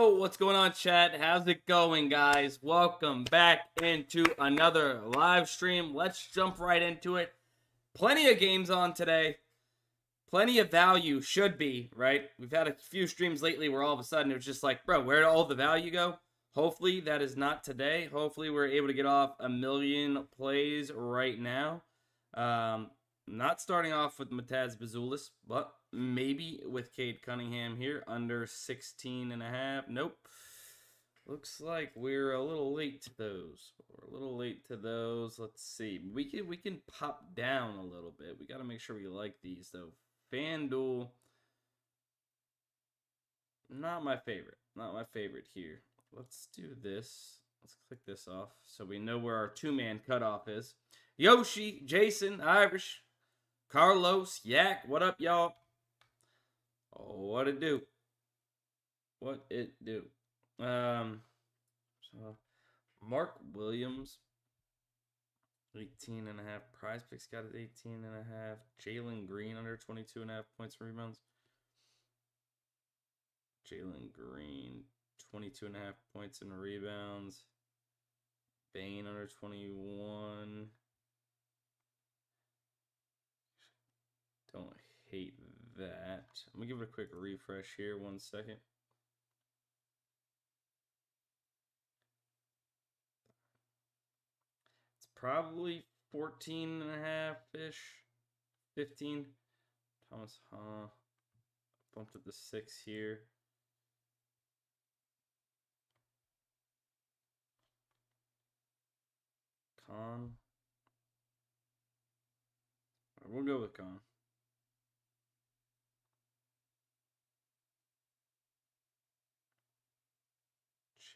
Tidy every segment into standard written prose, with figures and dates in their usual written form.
Yo, what's going on, chat? How's it going, guys? Welcome back into another live stream. Let's jump right into it. Plenty of games on today. Plenty of value should be, right? We've had a few streams lately where all of a sudden it was just like, bro, where did all the value go? Hopefully that is not today. Hopefully we're able to get off 1 million plays right now. Not starting off with Mataz Bazulis, but maybe with Cade Cunningham here under 16.5. Nope. Looks like we're a little late to those. Let's see. We can pop down a little bit. We got to make sure we like these though. FanDuel, not my favorite. Not my favorite here. Let's do this. Let's click this off so we know where our two-man cutoff is. Yoshi, Jason, Irish, Carlos, Yak, what up, y'all? Oh, what it do? What it do? So Mark Williams, 18.5. PrizePicks got it 18.5. Jalen Green under 22.5 points and rebounds. Jalen Green, 22.5 points and rebounds. Bane under 21. Don't hate that. I'm going to give it a quick refresh here. 1 second. It's probably 14.5-ish. 15. Thomas, bumped up to 6 here. Con. We'll go with Con.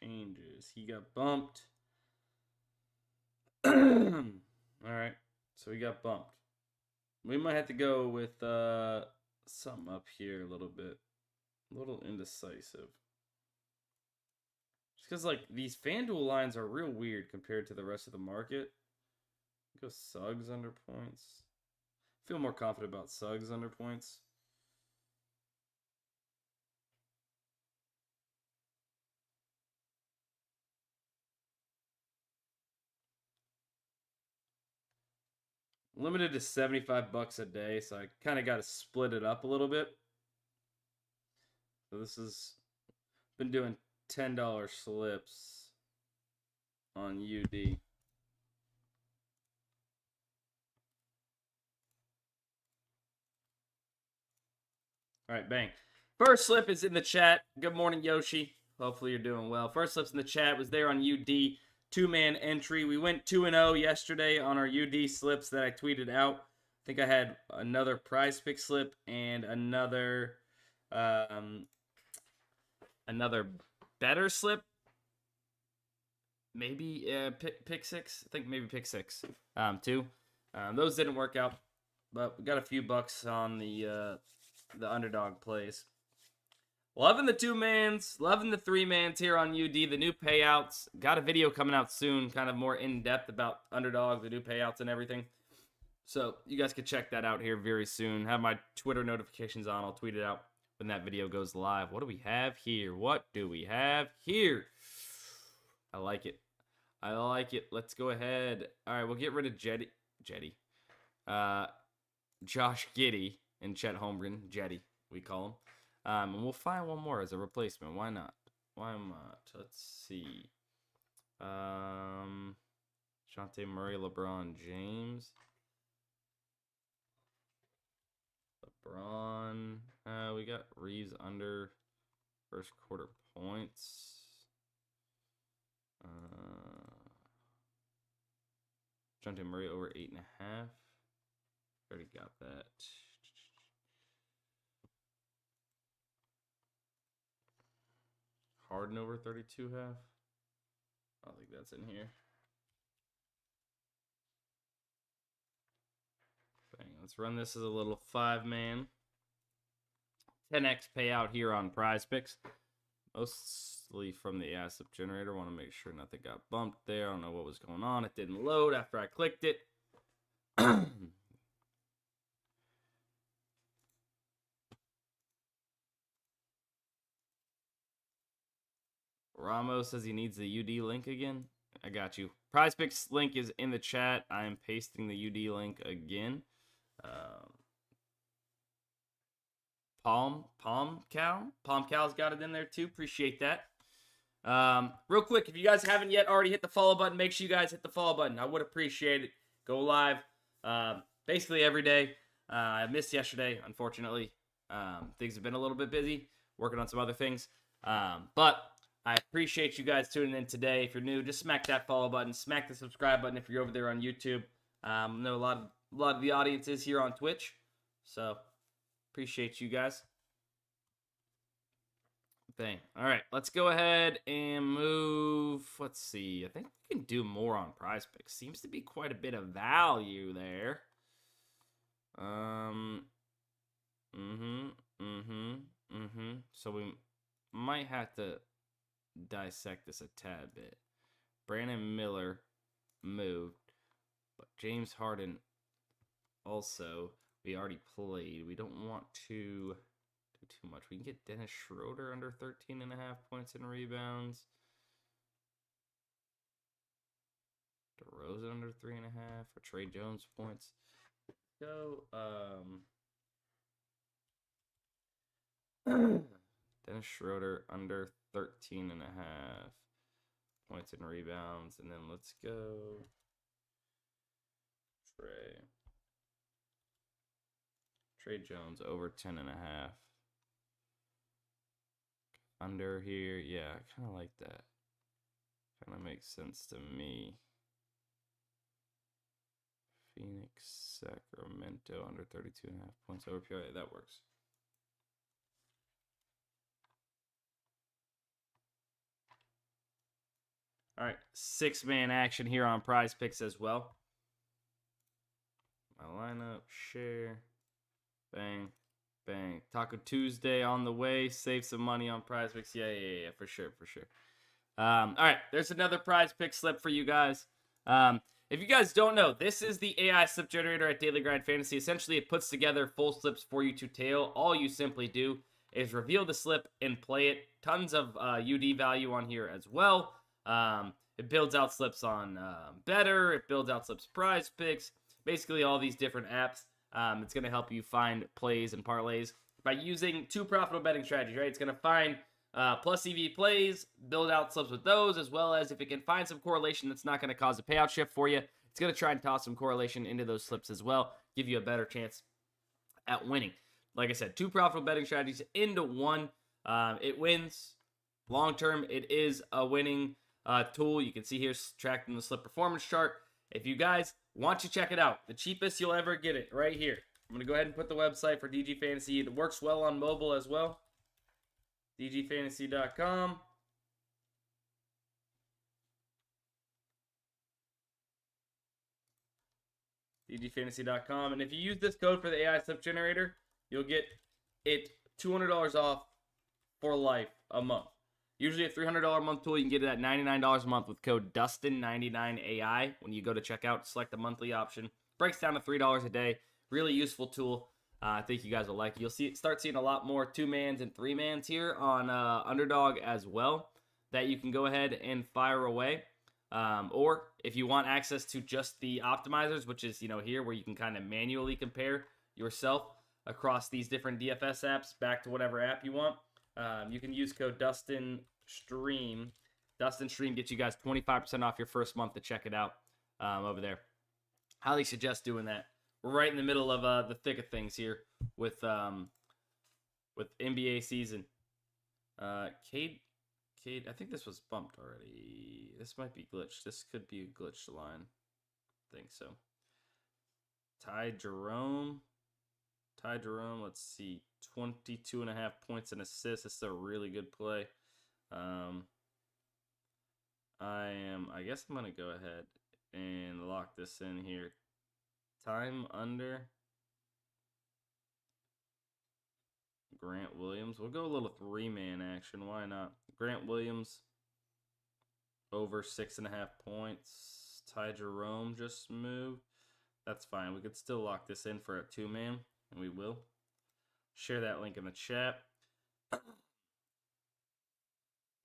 Changes. He got bumped. All right. So he got bumped. We might have to go with something up here a little bit. A little indecisive. Just because, like, these FanDuel lines are real weird compared to the rest of the market. Go Suggs under points. Feel more confident about Suggs under points. Limited to $75 a day, so I kind of got to split it up a little bit. So this is been doing $10 slips on UD. All right, bang. First slip is in the chat. Good morning, Yoshi. Hopefully you're doing well. First slips in the chat was there on UD. Two-man entry. We went 2-0 yesterday on our UD slips that I tweeted out. I think I had another PrizePicks slip and another better slip. Maybe pick 6. I think maybe pick 6 too. Those didn't work out, but we got a few bucks on the underdog plays. Loving the 2-mans, loving the 3-mans here on UD, the new payouts. Got a video coming out soon, kind of more in-depth about Underdog, the new payouts and everything. So you guys can check that out here very soon. Have my Twitter notifications on. I'll tweet it out when that video goes live. What do we have here? What do we have here? I like it. I like it. Let's go ahead. All right, we'll get rid of Jetty. Josh Giddey and Chet Holmgren. Jetty, we call him. And we'll find one more as a replacement. Why not? Why not? Let's see. Shantae Murray, LeBron James. LeBron. We got Reeves under first quarter points. Shantae Murray over 8.5. Already got that. Harden over 32.5. I don't think that's in here. Bang. Let's run this as a little 5-man. 10x payout here on PrizePicks. Mostly from the asset generator. Want to make sure nothing got bumped there. I don't know what was going on. It didn't load after I clicked it. Ramos says he needs the UD link again. I got you. PrizePicks link is in the chat. I am pasting the UD link again. Palm Cow's got it in there too. Appreciate that. Real quick, if you guys haven't yet already hit the follow button, make sure you guys hit the follow button. I would appreciate it. Go live basically every day. I missed yesterday, unfortunately. Things have been a little bit busy, working on some other things. But I appreciate you guys tuning in today. If you're new, just smack that follow button. Smack the subscribe button if you're over there on YouTube. I know a lot of the audience is here on Twitch. So, appreciate you guys. Thing. All right, let's go ahead and move. Let's see. I think we can do more on PrizePicks. Seems to be quite a bit of value there. So we might have to dissect this a tad bit. Brandon Miller moved, but James Harden also we already played. We don't want to too much. We can get Dennis Schroeder under 13.5 points and rebounds. DeRozan under 3.5 for Trey Jones points. So, Dennis Schroeder under 13.5 points and rebounds. And then let's go Trey Jones over 10.5. Under here, yeah, I kind of like that. Kind of makes sense to me. Phoenix, Sacramento under 32.5 points over PRA. That works. All right, 6-man action here on PrizePicks as well. My lineup, share, bang. Bang. Taco Tuesday on the way. Save some money on PrizePicks. Yeah, for sure. All right, there's another PrizePicks slip for you guys. If you guys don't know, this is the AI slip generator at Daily Grind Fantasy. Essentially, it puts together full slips for you to tail. All you simply do is reveal the slip and play it. Tons of UD value on here as well. It builds out slips on Better. It builds out slips PrizePicks. Basically, all these different apps. It's going to help you find plays and parlays by using 2 profitable betting strategies, right? It's going to find plus EV plays, build out slips with those, as well as if it can find some correlation that's not going to cause a payout shift for you, it's going to try and toss some correlation into those slips as well, give you a better chance at winning. Like I said, 2 profitable betting strategies into one. It wins. Long term, it is a winning tool. You can see here, tracking the slip performance chart. If you guys want to check it out, the cheapest you'll ever get it right here. I'm going to go ahead and put the website for DG Fantasy. It works well on mobile as well. DGFantasy.com. DGFantasy.com. And if you use this code for the AI slip generator, you'll get it $200 off for life a month. Usually a $300 a month tool, you can get it at $99 a month with code DUSTIN99AI. When you go to checkout, select the monthly option. Breaks down to $3 a day. Really useful tool. I think you guys will like it. You'll start seeing a lot more 2-mans and 3-mans here on Underdog as well that you can go ahead and fire away. Or if you want access to just the optimizers, which is here where you can kind of manually compare yourself across these different DFS apps back to whatever app you want. You can use code DUSTINSTREAM. DUSTINSTREAM gets you guys 25% off your first month to check it out over there. Highly suggest doing that. We're right in the middle of the thick of things here with NBA season. Cade, I think this was bumped already. This might be glitched. This could be a glitched line. I think so. Ty Jerome, let's see. 22.5 points and assists. This is a really good play. I guess I'm going to go ahead and lock this in here. Time under Grant Williams. We'll go a little 3-man action. Why not? Grant Williams over 6.5 points. Ty Jerome just moved. That's fine. We could still lock this in for a 2-man, and we will. Share that link in the chat.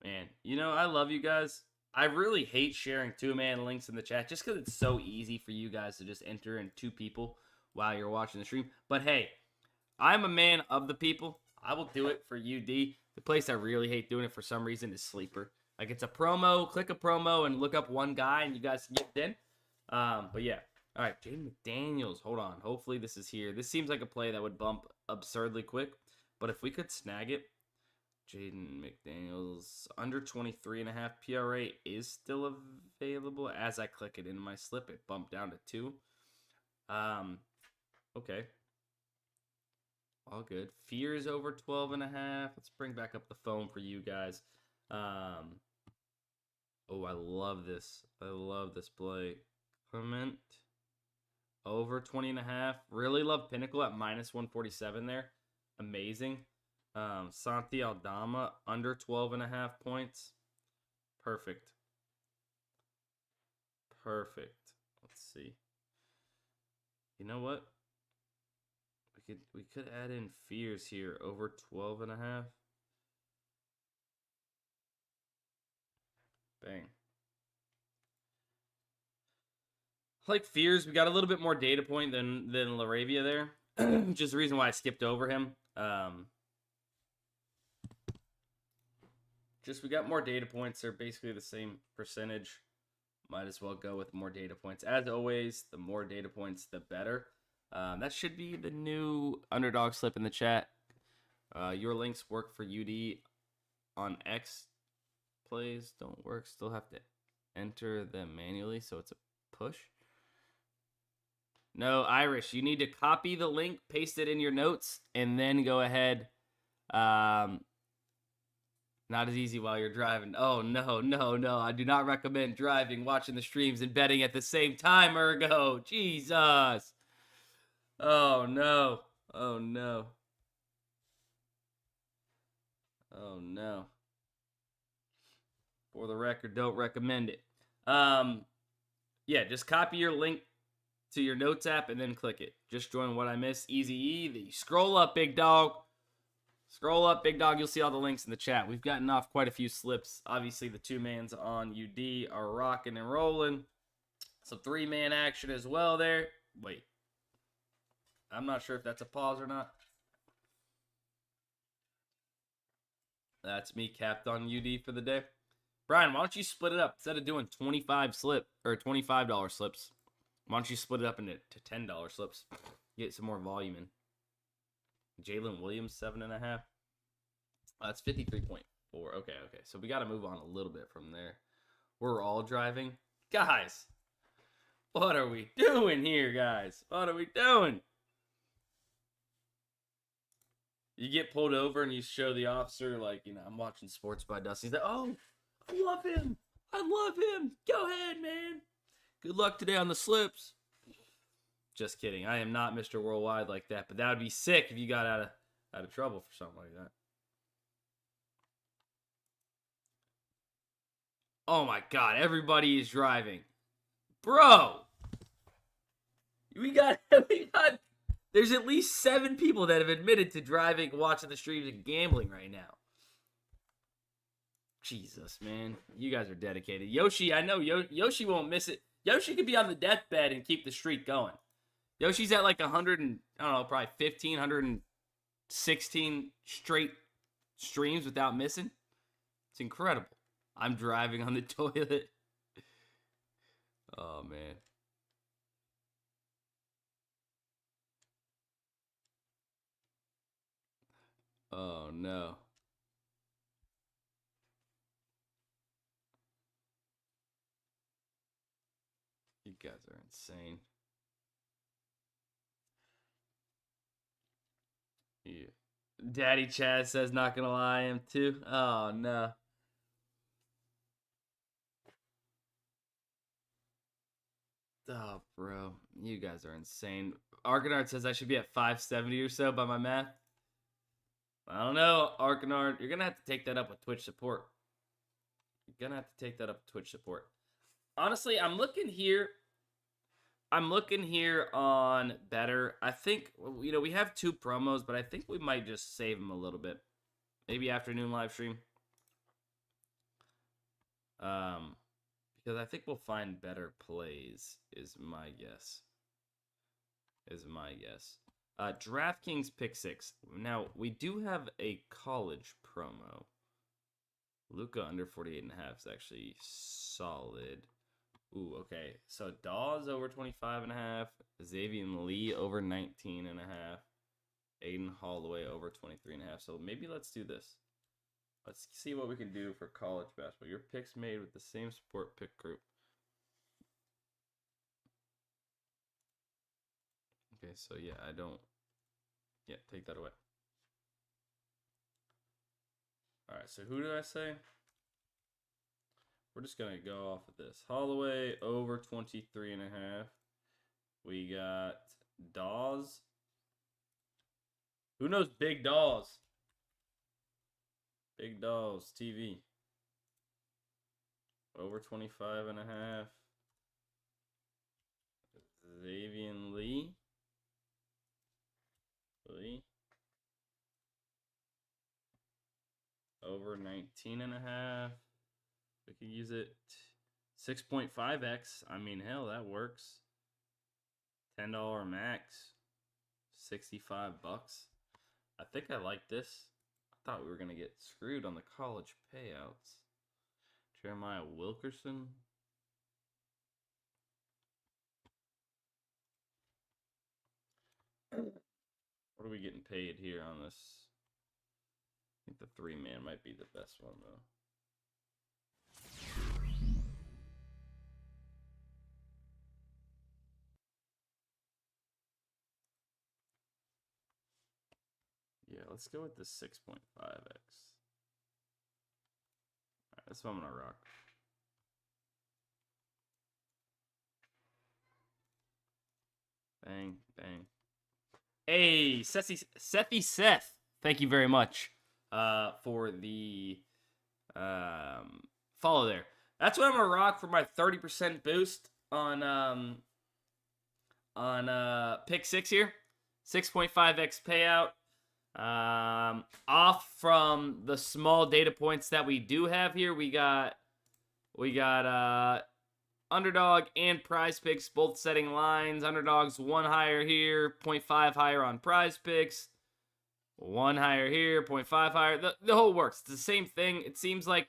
Man, you know, I love you guys. I really hate sharing two-man links in the chat just because it's so easy for you guys to just enter in two people while you're watching the stream. But hey, I'm a man of the people. I will do it for UD. The place I really hate doing it for some reason is Sleeper. Like, it's a promo. Click a promo and look up one guy, and you guys can get in. But yeah. All right, Jaden McDaniels. Hold on. Hopefully this is here. This seems like a play that would bump absurdly quick. But if we could snag it, Jaden McDaniels, under 23.5 PRA is still available. As I click it into my slip, it bumped down to 2. Okay. All good. Fears over 12.5. Let's bring back up the phone for you guys. Oh, I love this. I love this play. Clement over 20.5. Really love Pinnacle at minus 147 there. Amazing. Santi Aldama under 12.5 points. Perfect. Perfect. Let's see. You know what? We could add in Fears here over 12.5. Bang. Like Fears, we got a little bit more data point than Laravia there, which is the reason why I skipped over him. Just we got more data points. They're basically the same percentage. Might as well go with more data points. As always, the more data points, the better. That should be the new Underdog slip in the chat. Your links work for UD on X. Plays don't work. Still have to enter them manually, so it's a push. No, Irish, you need to copy the link, paste it in your notes, and then go ahead. Not as easy while you're driving. Oh, no. I do not recommend driving, watching the streams, and betting at the same time, Ergo. Jesus. Oh, no. Oh, no. Oh, no. For the record, don't recommend it. Yeah, just copy your link to your notes app and then click it. Just join What I Missed. Easy E. Scroll up, big dog. Scroll up, big dog. You'll see all the links in the chat. We've gotten off quite a few slips. Obviously, the 2-mans on UD are rocking and rolling. Some 3-man action as well there. Wait. I'm not sure if that's a pause or not. That's me capped on UD for the day. Brian, why don't you split it up? Instead of doing $25 slips, why don't you split it up into $10 slips? Get some more volume in. Jalen Williams, 7.5. That's 53.4. Okay. So we got to move on a little bit from there. We're all driving. Guys, what are we doing here, guys? What are we doing? You get pulled over and you show the officer, like, you know, I'm watching Sports by Dustin. He's like, oh, I love him. Go ahead, man. Good luck today on the slips. Just kidding. I am not Mr. Worldwide like that, but that would be sick if you got out of trouble for something like that. Oh my God, everybody is driving. Bro. We got there's at least 7 people that have admitted to driving, watching the streams, and gambling right now. Jesus, man. You guys are dedicated. Yoshi, I know Yoshi won't miss it. Yoshi could be on the deathbed and keep the streak going. Yoshi's at like 100 and, I don't know, probably 1,516 straight streams without missing. It's incredible. I'm driving on the toilet. Oh, man. Oh, no. You guys are insane. Yeah. Daddy Chad says, not gonna lie, I am too. Oh, no. Oh, bro. You guys are insane. Arcanard says I should be at 570 or so by my math. I don't know, Arcanard. You're gonna have to take that up with Twitch support. Honestly, I'm looking here on Better. I think, you know, we have 2 promos, but I think we might just save them a little bit. Maybe afternoon live stream. Because I think we'll find better plays, is my guess. DraftKings pick 6. Now, we do have a college promo. Luka under 48.5 is actually solid. Ooh, okay. So Dawes over 25.5. Xavier Lee over 19.5. Aiden Holloway over 23.5. So maybe let's do this. Let's see what we can do for college basketball. Your picks made with the same sport pick group. Okay, so yeah, take that away. Alright, so who did I say? We're just going to go off of this. Holloway over 23.5. We got Dawes. Who knows Big Dawes? Big Dawes TV. Over 25.5. Xavier Lee. Over 19.5. We could use it. 6.5x. I mean, hell, that works. $10 max. 65 bucks. I think I like this. I thought we were going to get screwed on the college payouts. Jeremiah Wilkerson. What are we getting paid here on this? I think the 3-man might be the best one, though. Yeah, let's go with the 6.5x. Alright, that's what I'm going to rock. Bang, bang. Hey, Sethy Seth. Thank you very much for the follow there. That's what I'm going to rock for my 30% boost on pick 6 here. 6.5x payout. Off from the small data points that we do have here, we got Underdog and PrizePicks both setting lines. Underdog's 1 higher here, 0.5 higher on PrizePicks. 1 higher here, 0.5 higher. The whole works. It's the same thing. It seems like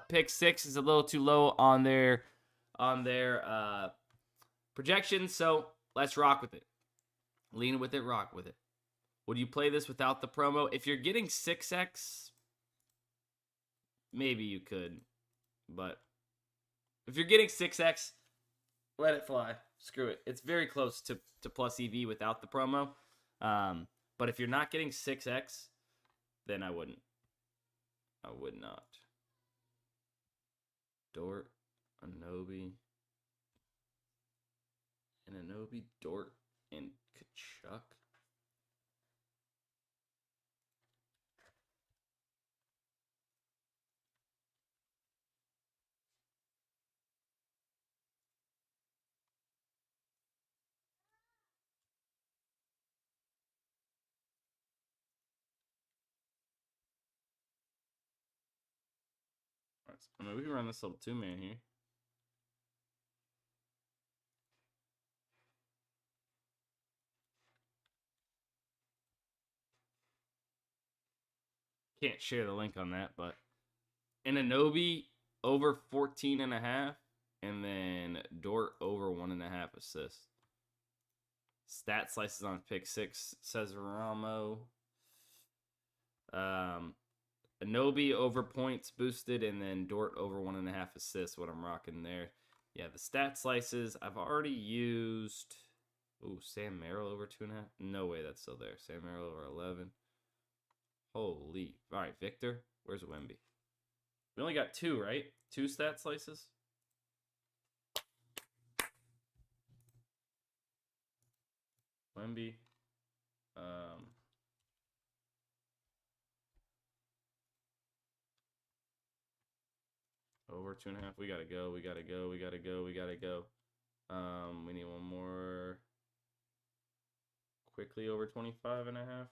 pick 6 is a little too low on their projections, so let's rock with it. Lean with it, rock with it. Would you play this without the promo? If you're getting 6x, maybe you could. But if you're getting 6x, let it fly. Screw it. It's very close to plus EV without the promo. But if you're not getting 6x, then I wouldn't. I would not. Dort, Anobi, Dort, and Kachuk. I mean, we can run this little 2-man here. Can't share the link on that, but Anunoby over 14.5, and then Dort over 1.5 assists. Stat slices on pick 6, says Ramo. Anunoby over points boosted, and then Dort over 1.5 assists. What I'm rocking there. Yeah, the stat slices I've already used. Ooh, Sam Merrill over 2.5. No way that's still there. Sam Merrill over 11. Holy. All right, Victor. Where's Wemby? We only got 2, right? 2 stat slices. Wemby. Over 2.5. We gotta go. We need one more. Quickly over 25.5.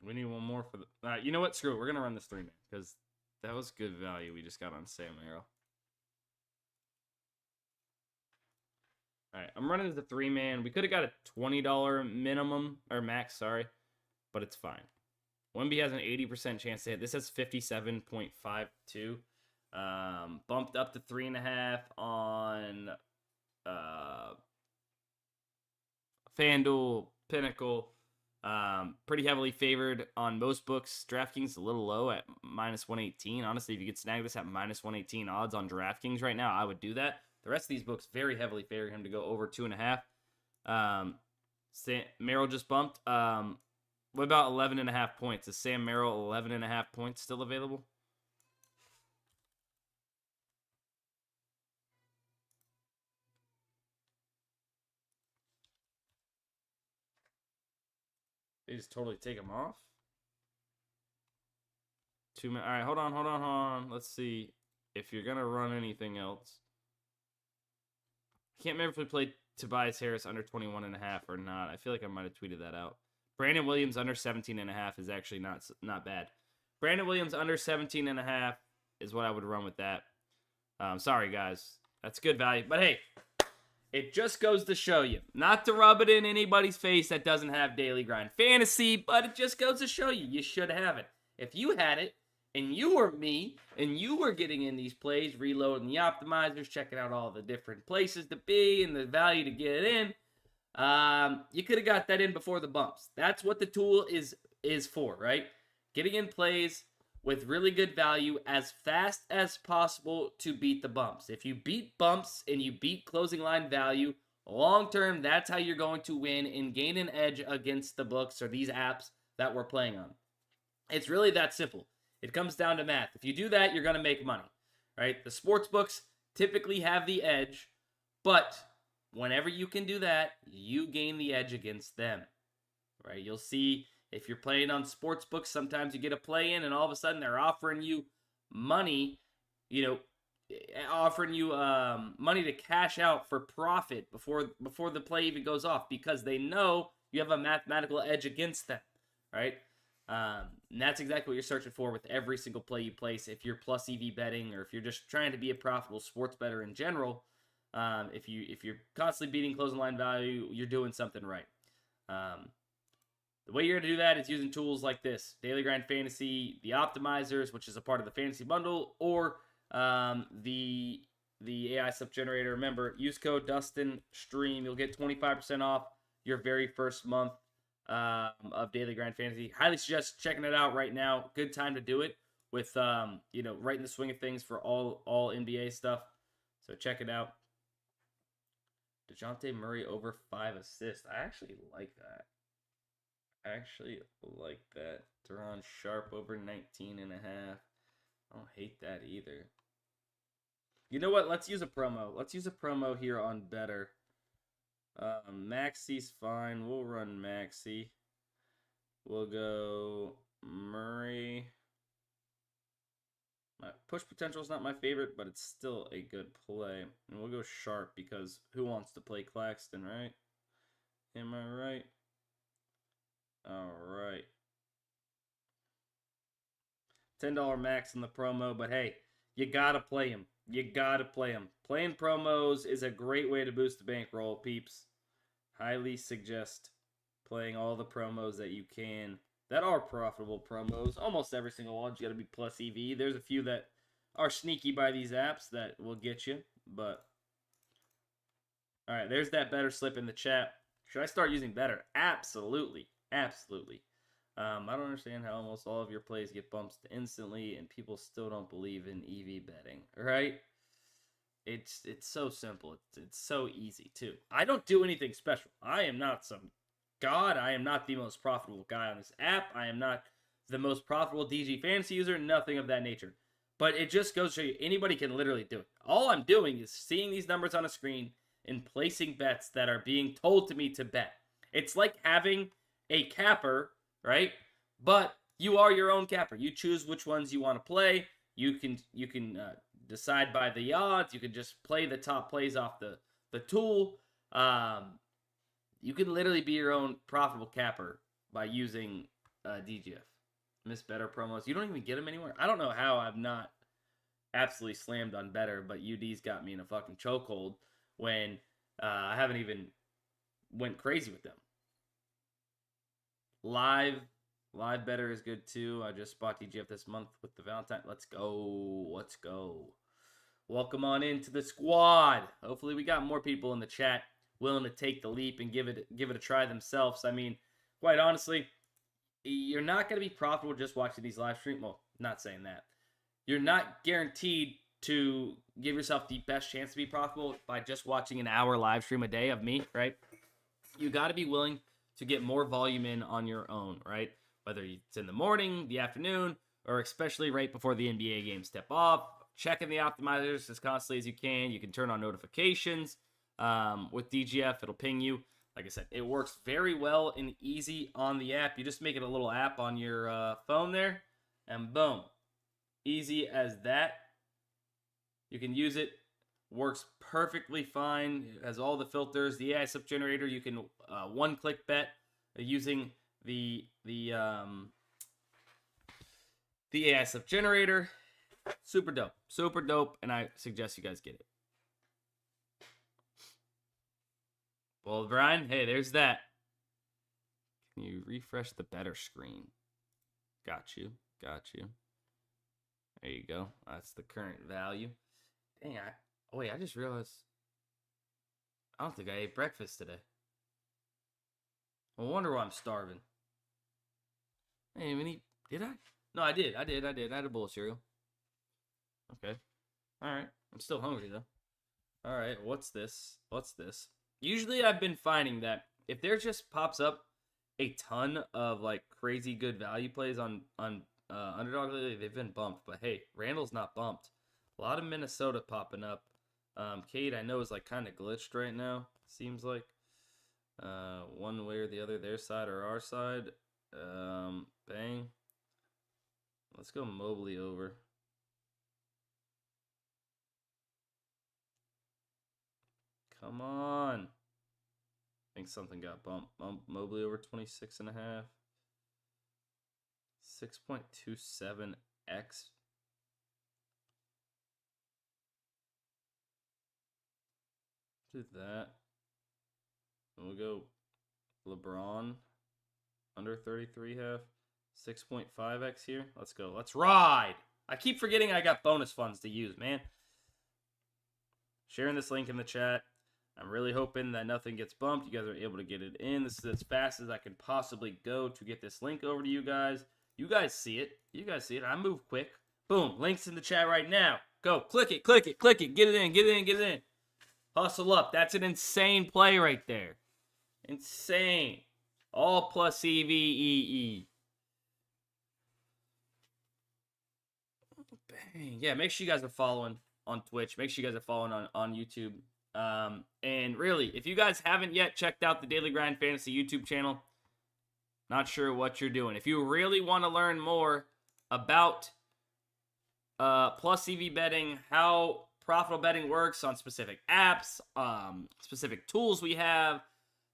We need one more for the... you know what? Screw it. We're going to run this 3-man because that was good value we just got on Sam Merrill. All right, I'm running the 3-man. We could have got a $20 minimum, or max, sorry, but it's fine. Wemby has an 80% chance to hit. This has 57.52. Bumped up to 3.5 on FanDuel, Pinnacle. Pretty heavily favored on most books. DraftKings a little low at -118. Honestly, if you could snag this at -118 odds on DraftKings right now, I would do that. The rest of these books very heavily favor him to go over 2.5. Merrill just bumped. What about 11.5 points? Is Sam Merrill 11.5 points still available? They just totally take him off. 2 minutes. All right, hold on. Let's see if you're gonna run anything else. I can't remember if we played Tobias Harris under 21.5 or not. I feel like I might have tweeted that out. Brandon Williams under 17.5 is actually not bad. Brandon Williams under 17.5 is what I would run with that. Sorry, guys. That's good value. But hey, it just goes to show you, not to rub it in anybody's face that doesn't have Daily Grind Fantasy, but it just goes to show you should have it. If you had it, and you were me, and you were getting in these plays, reloading the optimizers, checking out all the different places to be and the value to get it in, you could have got that in before the bumps. That's what the tool is for, right? Getting in plays with really good value as fast as possible to beat the bumps. If you beat bumps and you beat closing line value, long term, that's how you're going to win and gain an edge against the books or these apps that we're playing on. It's really that simple. It comes down to math. If you do that, you're going to make money, right? The sports books typically have the edge, but whenever you can do that, you gain the edge against them, right? You'll see if you're playing on sports books, sometimes you get a play in and all of a sudden they're offering you money, offering you money to cash out for profit before the play even goes off because they know you have a mathematical edge against them, right? And that's exactly what you're searching for with every single play you place. If you're plus EV betting or if you're just trying to be a profitable sports bettor in general, if you're constantly beating closing line value, you're doing something right. The way you're going to do that is using tools like this: Daily Grind Fantasy, the Optimizers, which is a part of the Fantasy Bundle, or the AI Slip Generator. Remember, use code DUSTIN STREAM. You'll get 25% off your very first month of Daily Grind Fantasy. Highly suggest checking it out right now. Good time to do it with right in the swing of things for all NBA stuff. So check it out. DeJounte Murray over 5 assists. I actually like that. Teron Sharp over 19.5. I don't hate that either. You know what? Let's use a promo. Let's use a promo here on Better. Maxi's fine. We'll run Maxi. We'll go Murray. My push potential is not my favorite, but it's still a good play. And we'll go Sharp because who wants to play Claxton, right? Am I right? All right. $10 max in the promo, but hey, you gotta play him. You gotta play him. Playing promos is a great way to boost the bankroll, peeps. Highly suggest playing all the promos that you can that are profitable promos. Almost every single one. You gotta be plus EV. There's a few that are sneaky by these apps that will get you, but all right, there's that Better slip in the chat. Should I start using Better? Absolutely. Absolutely. I don't understand how almost all of your plays get bumps instantly and people still don't believe in EV betting, right? It's so simple. It's so easy, too. I don't do anything special. I am not some god. I am not the most profitable guy on this app. I am not the most profitable DG fantasy user, nothing of that nature. But it just goes to show you, anybody can literally do it. All I'm doing is seeing these numbers on a screen and placing bets that are being told to me to bet. It's like having a capper, right? But you are your own capper. You choose which ones you want to play. You can decide by the odds. You can just play the top plays off the tool. You can literally be your own profitable capper by using DGF. Miss Better promos. You don't even get them anywhere. I don't know how I've not absolutely slammed on Better, but UD's got me in a fucking chokehold when I haven't even went crazy with them. Live Better is good too. I just bought DGF this month with the Valentine. Let's go. Welcome on into the squad. Hopefully we got more people in the chat willing to take the leap and give it a try themselves. I mean, quite honestly, you're not going to be profitable just watching these live streams. Well, not saying that. You're not guaranteed to give yourself the best chance to be profitable by just watching an hour live stream a day of me, right? You got to be willing to get more volume in on your own, right? Whether it's in the morning, the afternoon, or especially right before the NBA games step off. Checking the optimizers as constantly as you can. You can turn on notifications. With DGF, it'll ping you. Like I said, it works very well and easy on the app. You just make it a little app on your phone there, and boom. Easy as that. You can use it. Works perfectly fine. It has all the filters. The AI sub generator, you can one-click bet using the AI sub generator. Super dope, and I suggest you guys get it. Well, Brian, hey, there's that. Can you refresh the Better screen? Got you. There you go. That's the current value. Dang, I just realized I don't think I ate breakfast today. I wonder why I'm starving. Hey, did I? No, I did. I had a bowl of cereal. Okay. Alright. I'm still hungry, though. Alright, what's this? Usually I've been finding that if there just pops up a ton of, like, crazy good value plays on Underdog lately, they've been bumped. But, hey, Randall's not bumped. A lot of Minnesota popping up. Cade, I know, is, like, kind of glitched right now. Seems like. One way or the other, their side or our side. Bang. Let's go Mobley over. Come on. I think something got bumped. Mobley over 26.5. 6.27x. Do that. And we'll go LeBron under 33.5. 6.5x here. Let's go. Let's ride. I keep forgetting I got bonus funds to use, man. Sharing this link in the chat. I'm really hoping that nothing gets bumped. You guys are able to get it in. This is as fast as I can possibly go to get this link over to you guys. You guys see it. I move quick. Boom. Links in the chat right now. Go. Click it. Get it in. Hustle up. That's an insane play right there. Insane. All plus EVEE. Bang. Yeah, make sure you guys are following on Twitch. Make sure you guys are following on YouTube. And really, if you guys haven't yet checked out the Daily Grind Fantasy YouTube channel, not sure what you're doing. If you really want to learn more about plus EV betting, how profitable betting works on specific apps, specific tools we have,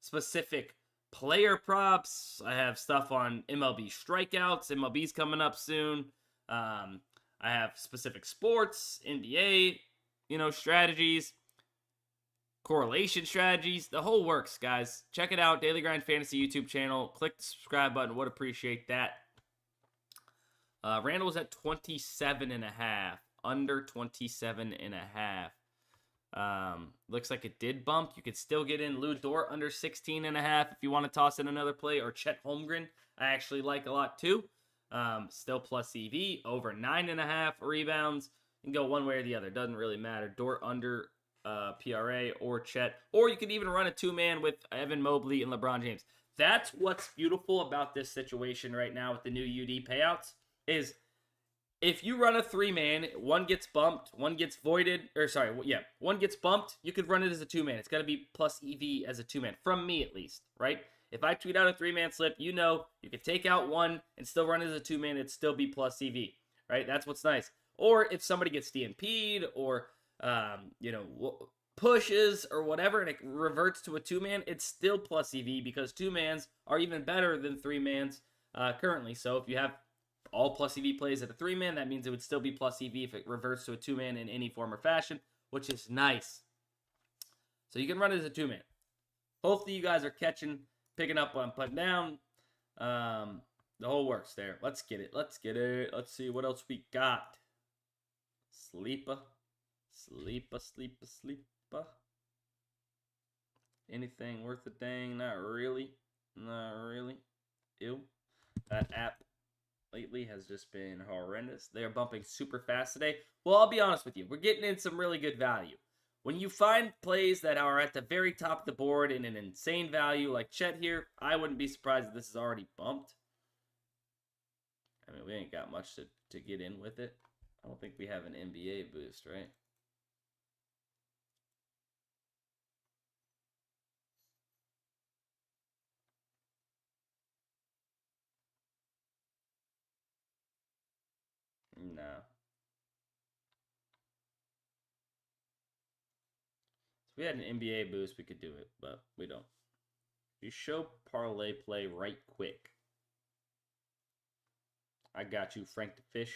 specific player props. I have stuff on MLB strikeouts. MLB's coming up soon. I have specific sports, NBA, strategies, correlation strategies, the whole works, guys. Check it out, Daily Grind Fantasy YouTube channel. Click the subscribe button. Would appreciate that. Randall was at 27.5, under 27.5. Looks like it did bump. You could still get in Lou Dort under 16.5 if you want to toss in another play, or Chet Holmgren. I actually like a lot too. Still plus EV, over 9.5 rebounds. You can go one way or the other. Doesn't really matter. Dort under PRA or Chet. Or you could even run a two-man with Evan Mobley and LeBron James. That's what's beautiful about this situation right now with the new UD payouts, is if you run a three-man, one gets bumped, one gets voided, one gets bumped, you could run it as a two-man. It's got to be plus EV as a two-man, from me at least, right? If I tweet out a three-man slip, you could take out one and still run it as a two-man, it'd still be plus EV, right? That's what's nice. Or if somebody gets DNP'd or, pushes or whatever, and it reverts to a two-man, it's still plus EV because two-mans are even better than three-mans currently. So if you have all plus EV plays at a 3-man, that means it would still be plus EV if it reverts to a 2-man in any form or fashion, which is nice. So you can run it as a 2-man. Hopefully you guys are picking up what I'm putting down. The whole works there. Let's get it. Let's see what else we got. Sleeper. Anything worth a dang? Not really. Ew. That app lately has just been horrendous. They are bumping super fast today. Well, I'll be honest with you. We're getting in some really good value. When you find plays that are at the very top of the board in an insane value like Chet here, I wouldn't be surprised if this is already bumped. I mean, we ain't got much to get in with it. I don't think we have an NBA boost, right? No. If we had an NBA boost, we could do it, but we don't. You show ParlayPlay right quick. I got you, Frank the Fish.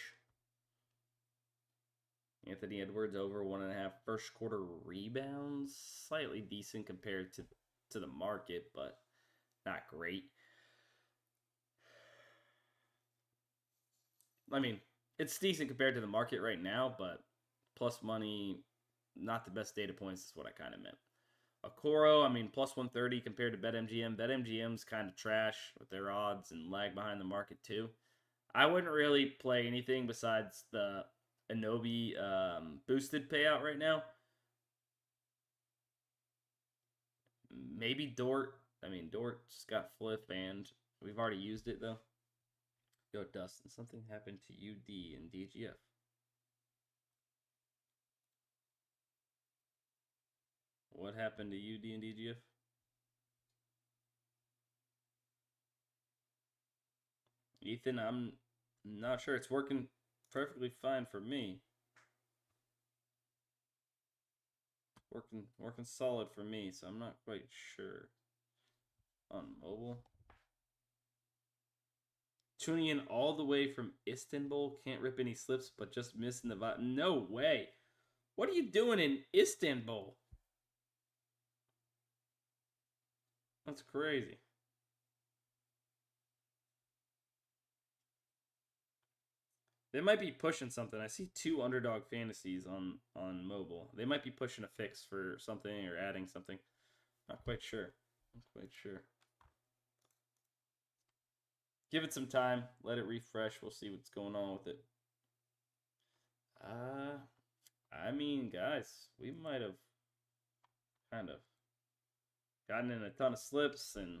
Anthony Edwards over 1.5 first quarter rebounds. Slightly decent compared to the market, but not great. I mean, it's decent compared to the market right now, but plus money, not the best data points is what I kind of meant. Okoro, I mean, plus 130 compared to BetMGM. BetMGM's kind of trash with their odds and lag behind the market too. I wouldn't really play anything besides the Anobi boosted payout right now. Maybe Dort. I mean, Dort's got Fliff, and we've already used it though. Yo, Dustin, something happened to UD and DGF. What happened to UD and DGF? Ethan, I'm not sure. It's working perfectly fine for me. Working solid for me, so I'm not quite sure. On mobile. Tuning in all the way from Istanbul. Can't rip any slips, but just missing the vibe. No way. What are you doing in Istanbul? That's crazy. They might be pushing something. I see 2 Underdog fantasies on mobile. They might be pushing a fix for something or adding something. Not quite sure. Give it some time. Let it refresh. We'll see what's going on with it. I mean, guys, we might have kind of gotten in a ton of slips and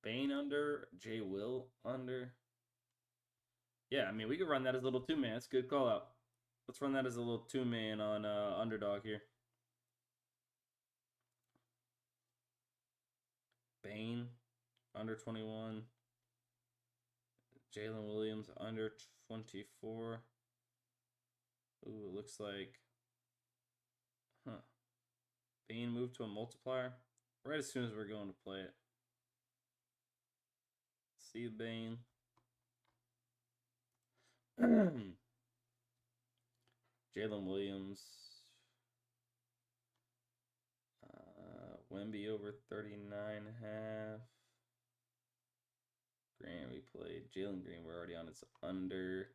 Bane under, J Will under. Yeah, I mean, we could run that as a little 2-man. It's a good call out. Let's run that as a little 2-man on Underdog here. Bane under 21. Jalen Williams under 24. Ooh, it looks like, Bane moved to a multiplier right as soon as we're going to play it. See Bane. Jalen Williams. Wemby over 39.5. Green we played. Jalen Green, we're already on its under.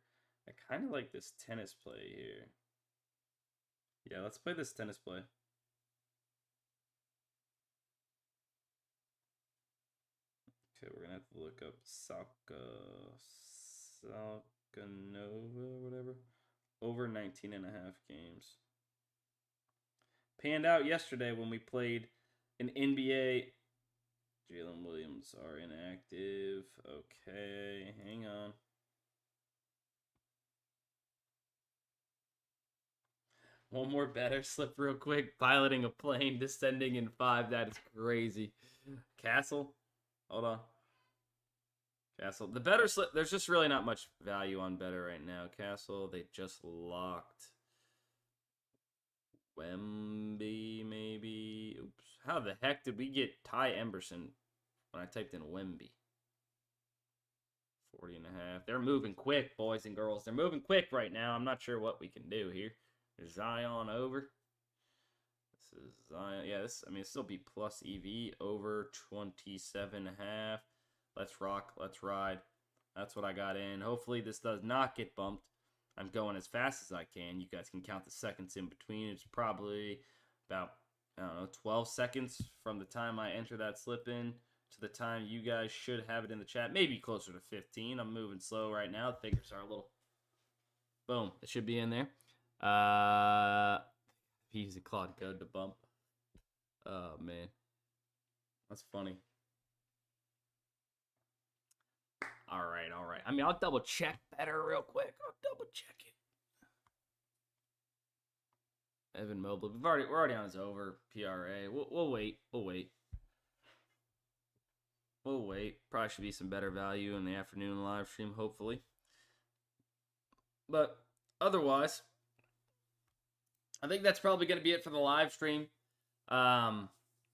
I kind of like this tennis play here. Yeah, let's play this tennis play. Okay, we're going to have to look up Salkanova, whatever. Over 19.5 games. Panned out yesterday when we played an NBA. Jalen Williams are inactive. Okay, hang on. One more better slip real quick. Piloting a plane, descending in 5. That is crazy. Castle. Hold on. Castle. The better slip. There's just really not much value on better right now. Castle. They just locked. Wemby, maybe. Oops. How the heck did we get Ty Emberson when I typed in Wemby? 40.5. They're moving quick, boys and girls. They're moving quick right now. I'm not sure what we can do here. Is Zion over? This is Zion. Yeah, this, I mean, it's still be plus EV over 27.5. Let's rock. Let's ride. That's what I got in. Hopefully this does not get bumped. I'm going as fast as I can. You guys can count the seconds in between. It's probably about, I don't know, 12 seconds from the time I enter that slip in to the time you guys should have it in the chat. Maybe closer to 15. I'm moving slow right now. The fingers are a little... Boom. It should be in there. He's a Claude code to bump. Oh, man. That's funny. All right, all right. I mean, I'll double check better real quick. I'll double check it. Evan Mobley. We're already on his over PRA. We'll wait. We'll wait. We'll wait. Probably should be some better value in the afternoon live stream, hopefully. But otherwise, I think that's probably going to be it for the live stream.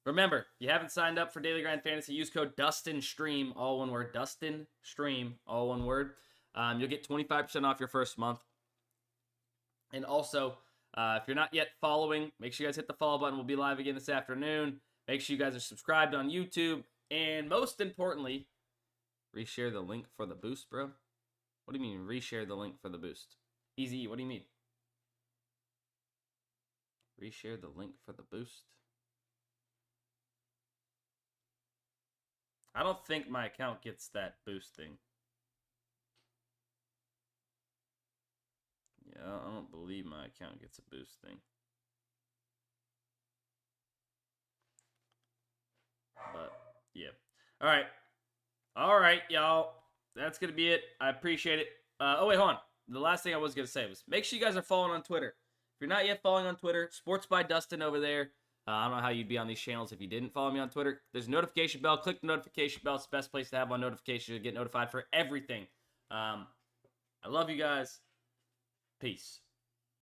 Remember, if you haven't signed up for Daily Grind Fantasy, use code DUSTINSTREAM, all one word. DUSTINSTREAM, all one word. You'll get 25% off your first month. And also, if you're not yet following, make sure you guys hit the follow button. We'll be live again this afternoon. Make sure you guys are subscribed on YouTube. And most importantly, reshare the link for the boost, bro. What do you mean, reshare the link for the boost? Easy, what do you mean? Reshare the link for the boost? I don't think my account gets that boost thing. Yeah, I don't believe my account gets a boost thing. But, yeah. All right. All right, y'all. That's going to be it. I appreciate it. Oh, wait, hold on. The last thing I was going to say was make sure you guys are following on Twitter. If you're not yet following on Twitter, Sports by Dustin over there. I don't know how you'd be on these channels if you didn't follow me on Twitter. There's a notification bell. Click the notification bell. It's the best place to have on notifications to get notified for everything. I love you guys. Peace.